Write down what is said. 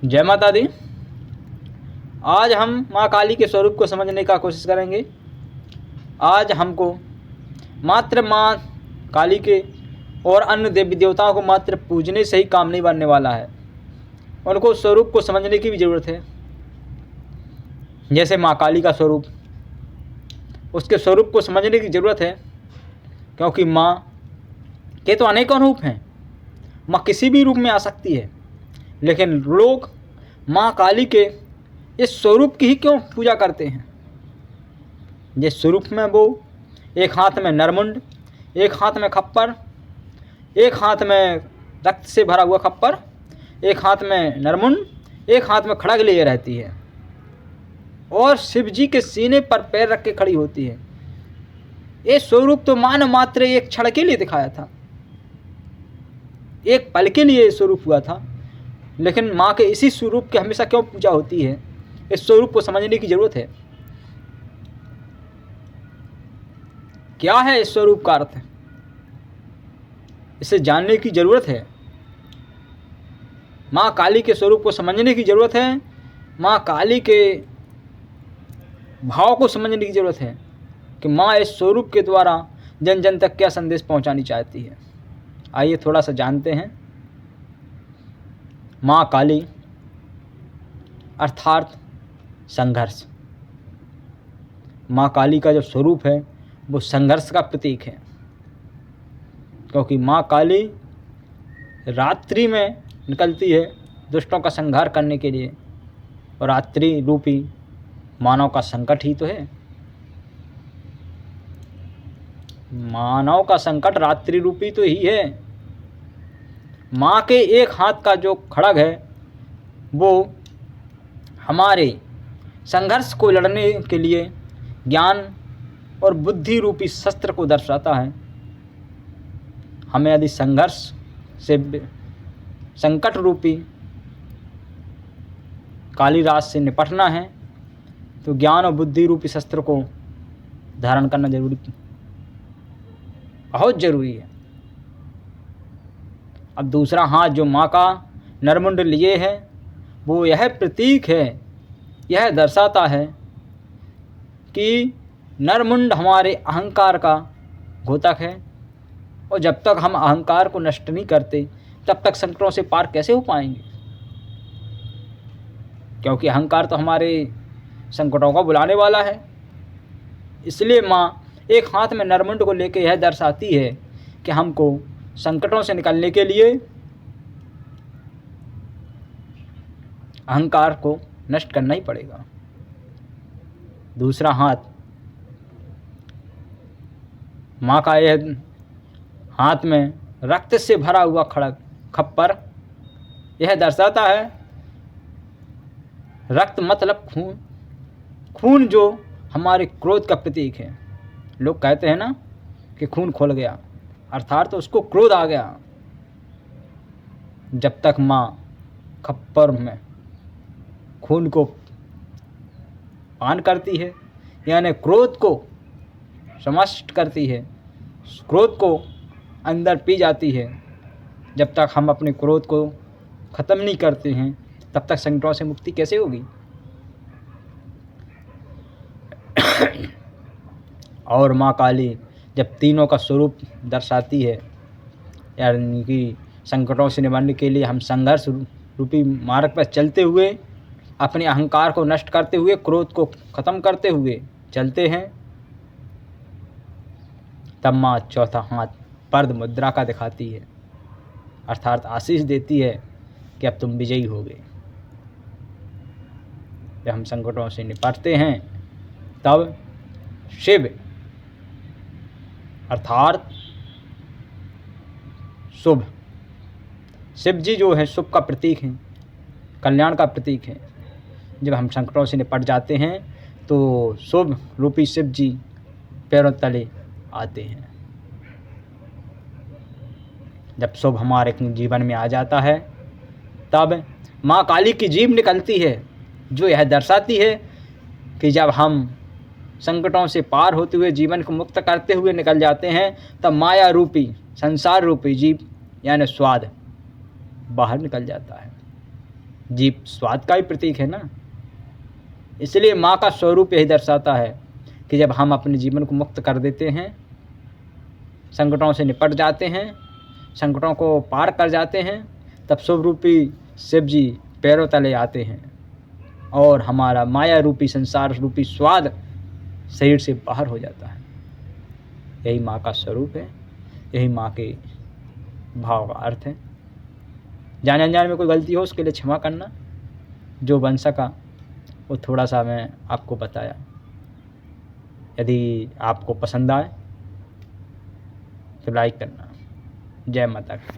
जय माता दी। आज हम माँ काली के स्वरूप को समझने का कोशिश करेंगे। आज हमको मात्र माँ काली के और अन्य देवी देवताओं को मात्र पूजने से ही काम नहीं बनने वाला है, उनको स्वरूप को समझने की भी ज़रूरत है। जैसे माँ काली का स्वरूप, उसके स्वरूप को समझने की ज़रूरत है, क्योंकि माँ के तो अनेकों रूप हैं। माँ किसी भी रूप में आ सकती है, लेकिन लोग माँ काली के इस स्वरूप की ही क्यों पूजा करते हैं। जिस स्वरूप में वो एक हाथ में नरमुंड, एक हाथ में खप्पर, एक हाथ में रक्त से भरा हुआ खप्पर, एक हाथ में नरमुंड, एक हाथ में खड़ग लिए रहती है और शिव जी के सीने पर पैर रख के खड़ी होती है। ये स्वरूप तो मानव मात्र एक क्षण के लिए दिखाया था, एक पल के लिए स्वरूप हुआ था, लेकिन माँ के इसी स्वरूप की हमेशा क्यों पूजा होती है, इस स्वरूप को समझने की जरूरत है। क्या है इस स्वरूप का अर्थ, इसे जानने की जरूरत है। माँ काली के स्वरूप को समझने की जरूरत है, माँ काली के भाव को समझने की जरूरत है कि माँ इस स्वरूप के द्वारा जन जन तक क्या संदेश पहुंचानी चाहती है। आइए थोड़ा सा जानते हैं। माँ काली अर्थात संघर्ष। माँ काली का जो स्वरूप है वो संघर्ष का प्रतीक है, क्योंकि माँ काली रात्रि में निकलती है दुष्टों का संहार करने के लिए, और रात्रि रूपी मानव का संकट ही तो है। मानव का संकट रात्रि रूपी तो ही है। माँ के एक हाथ का जो खड़ग है वो हमारे संघर्ष को लड़ने के लिए ज्ञान और बुद्धि रूपी शस्त्र को दर्शाता है। हमें यदि संघर्ष से, संकट रूपी काली रात से निपटना है तो ज्ञान और बुद्धि रूपी शस्त्र को धारण करना बहुत जरूरी है। अब दूसरा हाथ जो माँ का नरमुंड लिए है वो यह प्रतीक है, यह दर्शाता है कि नरमुंड हमारे अहंकार का घोतक है, और जब तक हम अहंकार को नष्ट नहीं करते तब तक संकटों से पार कैसे हो पाएंगे, क्योंकि अहंकार तो हमारे संकटों को बुलाने वाला है। इसलिए माँ एक हाथ में नरमुंड को लेकर यह दर्शाती है कि हमको संकटों से निकलने के लिए अहंकार को नष्ट करना ही पड़ेगा। दूसरा हाथ माँ का यह हाथ में रक्त से भरा हुआ खड़ग खप्पर, यह दर्शाता है रक्त मतलब खून। खून जो हमारे क्रोध का प्रतीक है। लोग कहते हैं ना कि खून खोल गया, अर्थात तो उसको क्रोध आ गया। जब तक माँ खप्पर में खून को पान करती है, यानी क्रोध को समाप्त करती है, क्रोध को अंदर पी जाती है, जब तक हम अपने क्रोध को ख़त्म नहीं करते हैं तब तक संकटों से मुक्ति कैसे होगी। और माँ काली जब तीनों का स्वरूप दर्शाती है, यानी कि संकटों से निवारने के लिए हम संघर्ष रूपी मार्ग पर चलते हुए, अपने अहंकार को नष्ट करते हुए, क्रोध को ख़त्म करते हुए चलते हैं, तब माँ चौथा हाथ पर्द मुद्रा का दिखाती है, अर्थात आशीष देती है कि अब तुम विजयी हो गए। जब हम संकटों से निपटते हैं तब शिव अर्थात शुभ, शिव जी जो है शुभ का प्रतीक हैं, कल्याण का प्रतीक है। जब हम संकटों से निपट जाते हैं तो शुभ रूपी शिव जी पैरों तले आते हैं। जब शुभ हमारे जीवन में आ जाता है तब माँ काली की जीभ निकलती है, जो यह दर्शाती है कि जब हम संकटों से पार होते हुए जीवन को मुक्त करते हुए निकल जाते हैं तब माया रूपी संसार रूपी जीव यानी स्वाद बाहर निकल जाता है। जीभ स्वाद का भी प्रतीक है ना। इसलिए माँ का स्वरूप यही दर्शाता है कि जब हम अपने जीवन को मुक्त कर देते हैं, संकटों से निपट जाते हैं, संकटों को पार कर जाते हैं, तब शुभ रूपी शिव जी पैरों तले आते हैं और हमारा माया रूपी संसार रूपी स्वाद शरीर से बाहर हो जाता है। यही माँ का स्वरूप है, यही माँ के भाव का अर्थ है। जाने अनजाने में कोई गलती हो उसके लिए क्षमा करना, जो बन सका वो थोड़ा सा मैं आपको बताया। यदि आपको पसंद आए तो लाइक करना। जय माता की।